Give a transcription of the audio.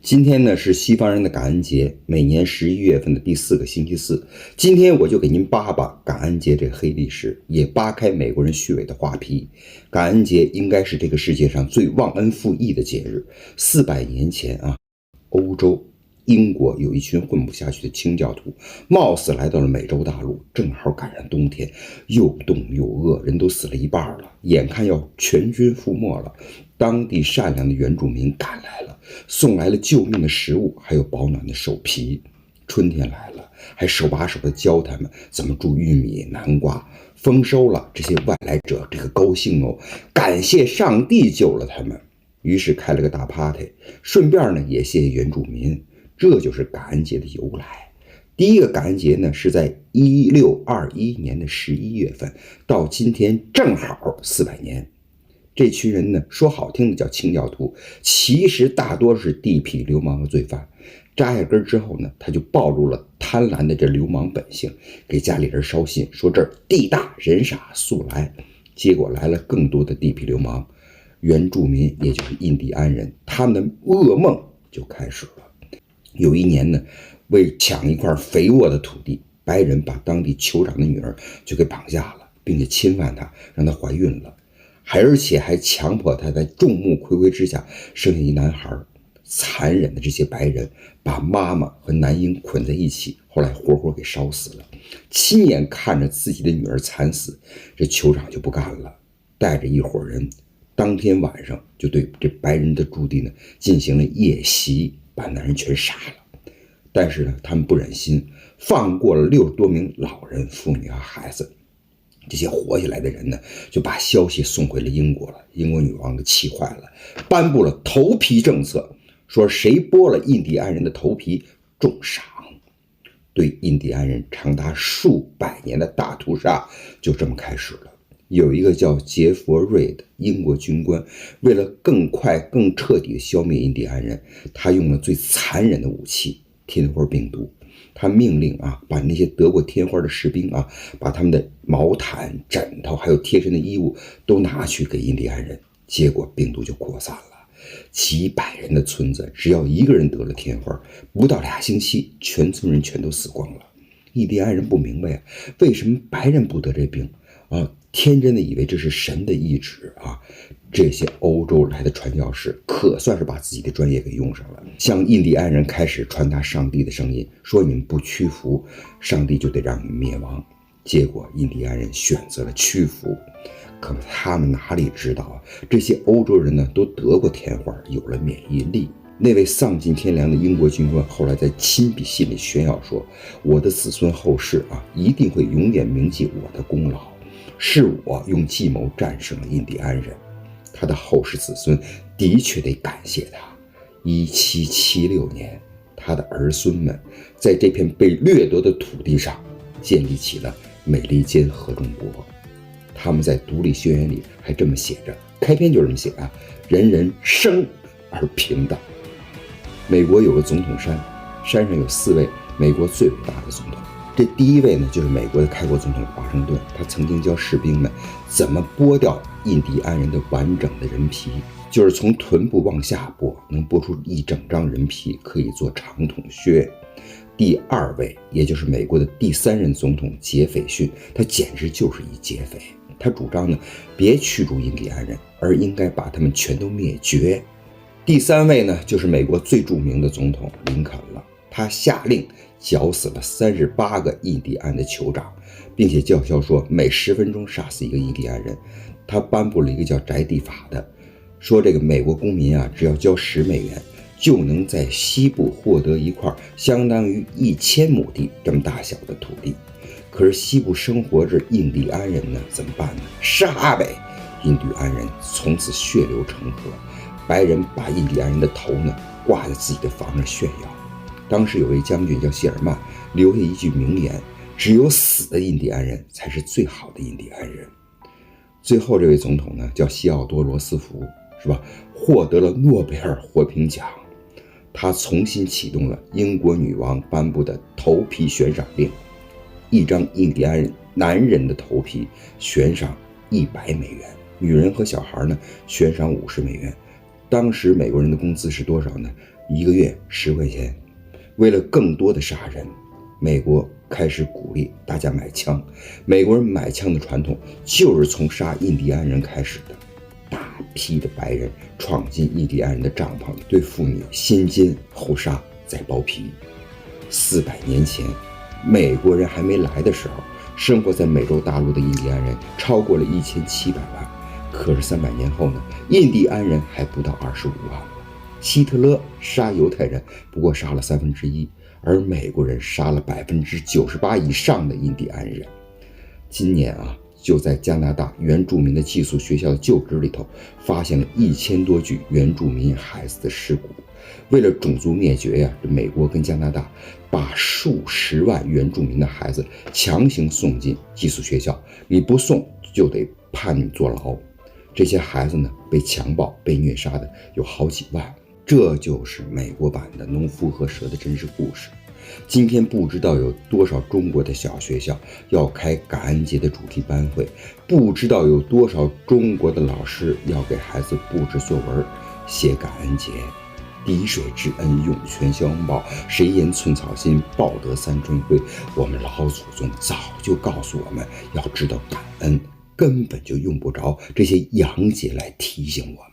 今天呢是西方人的感恩节，每年11月份的第4个星期四。今天我就给您扒扒感恩节这黑历史，也扒开美国人虚伪的画皮。感恩节应该是这个世界上最忘恩负义的节日。400年前啊，欧洲英国有一群混不下去的清教徒，冒死来到了美洲大陆，正好赶上冬天，又冻又饿，人都死了一半了，眼看要全军覆没了。当地善良的原住民赶来了，送来了救命的食物，还有保暖的手皮。春天来了，还手把手的教他们怎么种玉米、南瓜。丰收了，这些外来者这个高兴哦，感谢上帝救了他们。于是开了个大 party， 顺便呢也谢谢原住民。这就是感恩节的由来。第一个感恩节呢是在1621年的11月份，到今天正好400年。这群人呢，说好听的叫清教徒，其实大多是地痞流氓和罪犯。扎下根之后呢，他就暴露了贪婪的这流氓本性，给家里人捎信说这儿地大人傻速来。结果来了更多的地痞流氓，原住民也就是印第安人，他们的噩梦就开始了。有一年呢，为抢一块肥沃的土地，白人把当地酋长的女儿就给绑架了，并且侵犯她，让她怀孕了。而且还强迫他在众目睽睽之下生下一男孩。残忍的这些白人把妈妈和男婴捆在一起，后来活活给烧死了。亲眼看着自己的女儿惨死，这酋长就不干了，带着一伙人当天晚上就对这白人的驻地呢进行了夜袭，把男人全杀了。但是呢，他们不忍心，放过了60多名老人、妇女和孩子。这些活下来的人呢，就把消息送回了英国了。英国女王给气坏了，颁布了头皮政策，说谁剥了印第安人的头皮重赏。对印第安人长达数百年的大屠杀就这么开始了。有一个叫杰佛瑞的英国军官，为了更快更彻底的消灭印第安人，他用了最残忍的武器——天花病毒。他命令把那些得过天花的士兵把他们的毛毯、枕头还有贴身的衣物都拿去给印第安人，结果病毒就扩散了。几百人的村子，只要一个人得了天花，不到2星期，全村人全都死光了。印第安人不明白为什么白人不得这病天真的以为这是神的意志这些欧洲来的传教士可算是把自己的专业给用上了，向印第安人开始传达上帝的声音，说你们不屈服，上帝就得让你们灭亡。结果印第安人选择了屈服，可他们哪里知道这些欧洲人呢都得过天花，有了免疫力。那位丧尽天良的英国军官后来在亲笔信里炫耀说，我的子孙后世一定会永远铭记我的功劳，是我用计谋战胜了印第安人。他的后世子孙的确得感谢他。1776年，他的儿孙们在这片被掠夺的土地上建立起了美利坚合众国。他们在独立宣言里还这么写着，开篇就这么写人人生而平等。美国有个总统山，山上有4位美国最伟大的总统。这第一位呢，就是美国的开国总统华盛顿，他曾经教士兵们怎么剥掉印第安人的完整的人皮，就是从臀部往下剥，能剥出一整张人皮，可以做长筒靴。第二位，也就是美国的第3任总统杰斐逊，他简直就是一劫匪。他主张呢，别驱逐印第安人，而应该把他们全都灭绝。第3位呢，就是美国最著名的总统林肯了，他下令绞死了38个印第安的酋长，并且叫嚣说每10分钟杀死一个印第安人。他颁布了一个叫宅地法的，说这个美国公民只要交$10就能在西部获得一块相当于1000亩地这么大小的土地。可是西部生活着印第安人呢，怎么办呢？杀呗！印第安人从此血流成河，白人把印第安人的头呢挂在自己的房上炫耀。当时有位将军叫谢尔曼，留下一句名言，只有死的印第安人才是最好的印第安人。最后这位总统呢叫西奥多·罗斯福，是吧？获得了诺贝尔和平奖。他重新启动了英国女王颁布的头皮悬赏令，一张印第安男人的头皮悬赏$100，女人和小孩呢悬赏$50，当时美国人的工资是多少呢？一个月10块钱。为了更多的杀人，美国开始鼓励大家买枪。美国人买枪的传统就是从杀印第安人开始的。大批的白人闯进印第安人的帐篷里，对妇女先奸后杀再剥皮。400年前，美国人还没来的时候，生活在美洲大陆的印第安人超过了1700万。可是300年后呢，印第安人还不到25万。希特勒杀犹太人不过杀了1/3，而美国人杀了98%以上的印第安人。今年就在加拿大原住民的寄宿学校的旧址里头，发现了1000多具原住民孩子的尸骨。为了种族灭绝呀，美国跟加拿大把数十万原住民的孩子强行送进寄宿学校，你不送就得判你坐牢。这些孩子呢，被强暴、被虐杀的有好几万。这就是美国版的农夫和蛇的真实故事。今天不知道有多少中国的小学校要开感恩节的主题班会，不知道有多少中国的老师要给孩子布置作文，写感恩节。滴水之恩，涌泉相报，谁言寸草心，报得三春晖。我们老祖宗早就告诉我们，要知道感恩，根本就用不着这些洋节来提醒我们。